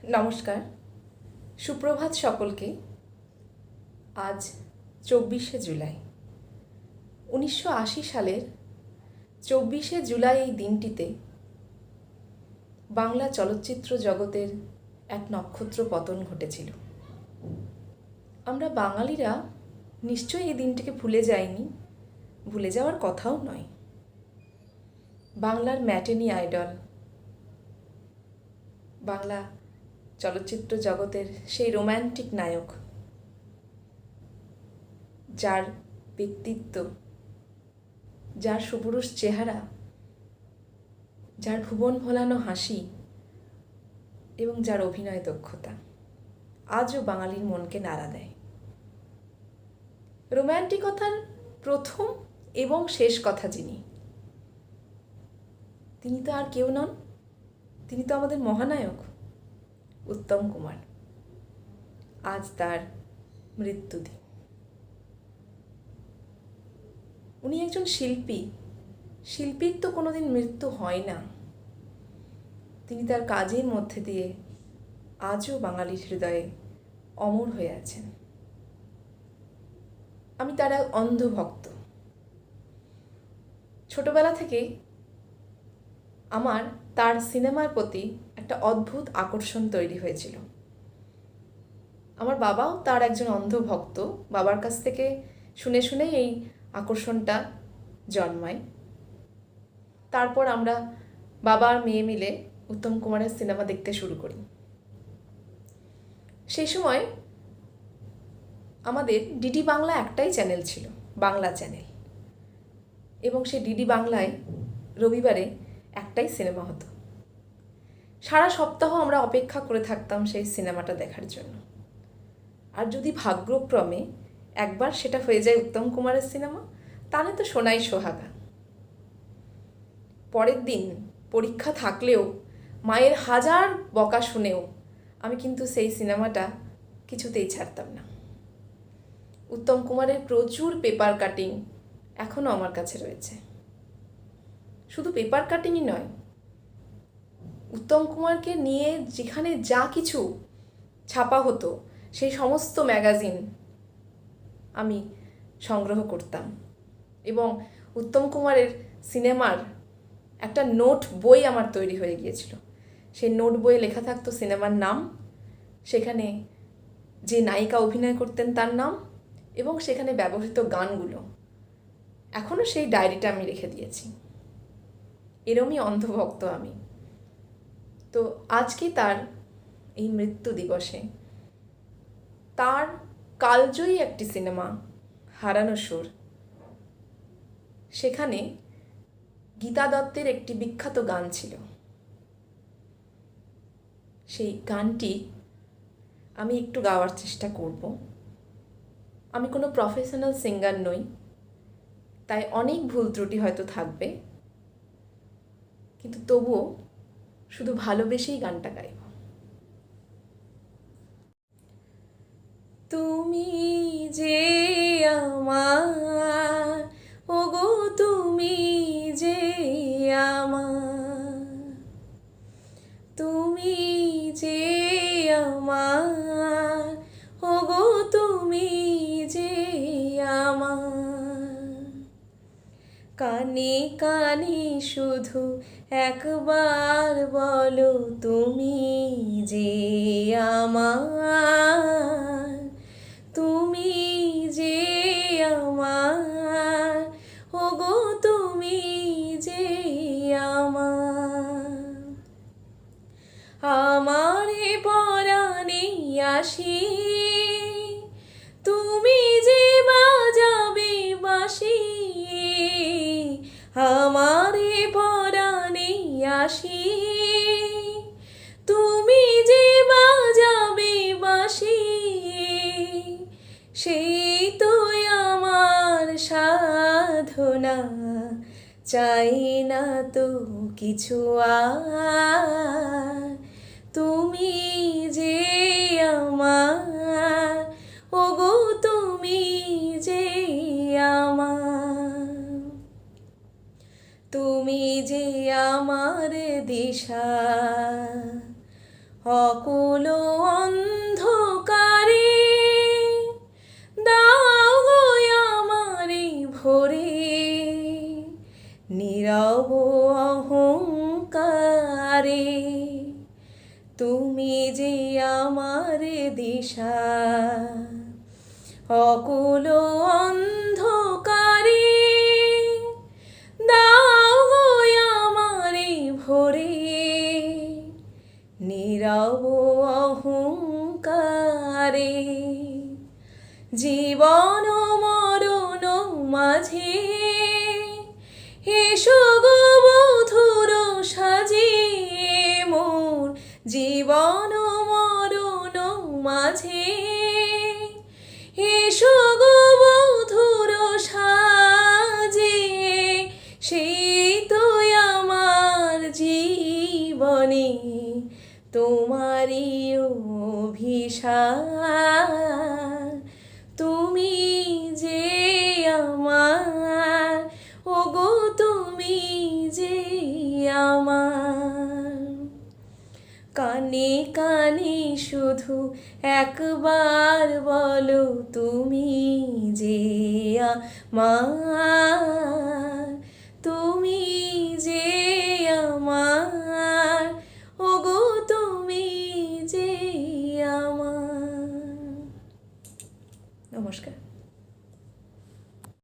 নমস্কার, সুপ্রভাত সকলকে। আজ 24শে জুলাই। 1980 সালের 24শে জুলাই এই দিনটিতে বাংলা চলচ্চিত্র জগতের এক নক্ষত্র পতন ঘটেছিল। আমরা বাঙালিরা নিশ্চয়ই এই দিনটিকে ভুলে যাইনি, ভুলে যাওয়ার কথাও নয়। বাংলার ম্যাটেনি আইডল, বাংলা চলচ্চিত্র জগতের সেই রোম্যান্টিক নায়ক, যার ব্যক্তিত্ব, যার সুপুরুষ চেহারা, যার ভুবন ভোলানো হাসি এবং যার অভিনয় দক্ষতা আজও বাঙালির মনকে নাড়া দেয়। রোম্যান্টিকতার প্রথম এবং শেষ কথা যিনি, তিনি তো আর কেউ নন, তিনি তো আমাদের মহানায়ক উত্তম কুমার। আজ তার মৃত্যুদিন। উনি একজন শিল্পী, শিল্পীর তো কোনোদিন মৃত্যু হয় না। তিনি তার কাজের মধ্যে দিয়ে আজও বাঙালির হৃদয়ে অমর হয়ে আছেন। আমি তার এক অন্ধ ভক্ত। ছোটবেলা থেকে আমার তার সিনেমার প্রতি একটা অদ্ভুত আকর্ষণ তৈরি হয়েছিল। আমার বাবাও তার একজন অন্ধ ভক্ত। বাবার কাছ থেকে শুনে শুনেই এই আকর্ষণটা জন্মায়। তারপর আমরা বাবা আর মেয়ে মিলে উত্তম কুমারের সিনেমা দেখতে শুরু করি। সেই সময় আমাদের ডিডি বাংলা একটাই চ্যানেল ছিল, বাংলা চ্যানেল, এবং সেই ডিডি বাংলায় রবিবারে একটাই সিনেমা হতো। সারা সপ্তাহ আমরা অপেক্ষা করে থাকতাম সেই সিনেমাটা দেখার জন্য। আর যদি ভাগ্যক্রমে একবার সেটা হয়ে যায় উত্তম কুমারের সিনেমা, তাহলে তো সোনাই সোহাগা। পরের দিন পরীক্ষা থাকলেও, মায়ের হাজার বকা শুনেও আমি কিন্তু সেই সিনেমাটা কিছুতেই ছাড়তাম না। উত্তম কুমারের প্রচুর পেপার কাটিং এখনও আমার কাছে রয়েছে। শুধু পেপার কাটিংই নয়, উত্তম কুমারকে নিয়ে যেখানে যা কিছু ছাপা হতো সেই সমস্ত ম্যাগাজিন আমি সংগ্রহ করতাম, এবং উত্তম কুমারের সিনেমার একটা নোট বই আমার তৈরি হয়ে গিয়েছিল। সেই নোট বইয়ে লেখা থাকতো সিনেমার নাম, সেখানে যে নায়িকা অভিনয় করতেন তার নাম, এবং সেখানে ব্যবহৃত গানগুলো। এখনও সেই ডায়েরিটা আমি রেখে দিয়েছি। এরমই অন্ধভক্ত আমি। তো আজকে তার এই মৃত্যু দিবসে তার কালজয়ী একটি সিনেমা হারানো সুর, সেখানে গীতা দত্তের একটি বিখ্যাত গান ছিল। সেই গানটি আমি একটু গাওয়ার চেষ্টা করব। আমি কোনো প্রফেশনাল সিঙ্গার নই, তাই অনেক ভুল ত্রুটি হয়তো থাকবে, কিন্তু তবুও শুধু ভালোবেসেই গানটা গাইব। তুমি যে আমার, ওগো তুমি যে আমার, তুমি যে আমার, ওগো তুমি যে আমার, কানে কানে শুধু একবার বলো তুমি যে আমার, তুমি যে আমার, ওগো তুমি যে আমার, আমারে পরাণে আসি, তুমি যে বাজাবে বাঁশি, আমারে পরাণে আসি, তুমি যে বাজাবে বাঁশি, সেই তো আমার সাধনা, চাই না তো কিছু আর, তুমি যে আমার, ওগো তুমি যে আমার, তুমি যে আমার দিশা, অকুল অন্ধকারে দাও গো আমারে ভরে, নীরব অহংকারে তুমি যে আমার দিশা। অকুল অন্ধকারে দাও গো আমারে ভরে, নীরব অহংকারে জীবন মরণ মাঝে এসো গো মধুর সাজে মোর, জীবন মরণ মাঝে এসো গো মধুর সাজে, সেই তো আমার জীবনে তোমারই অভিসার। তুমি যে আমার, ওগো তুমি যে আমার। কানে কানে শুধু একবার বলো তুমি যে আমার।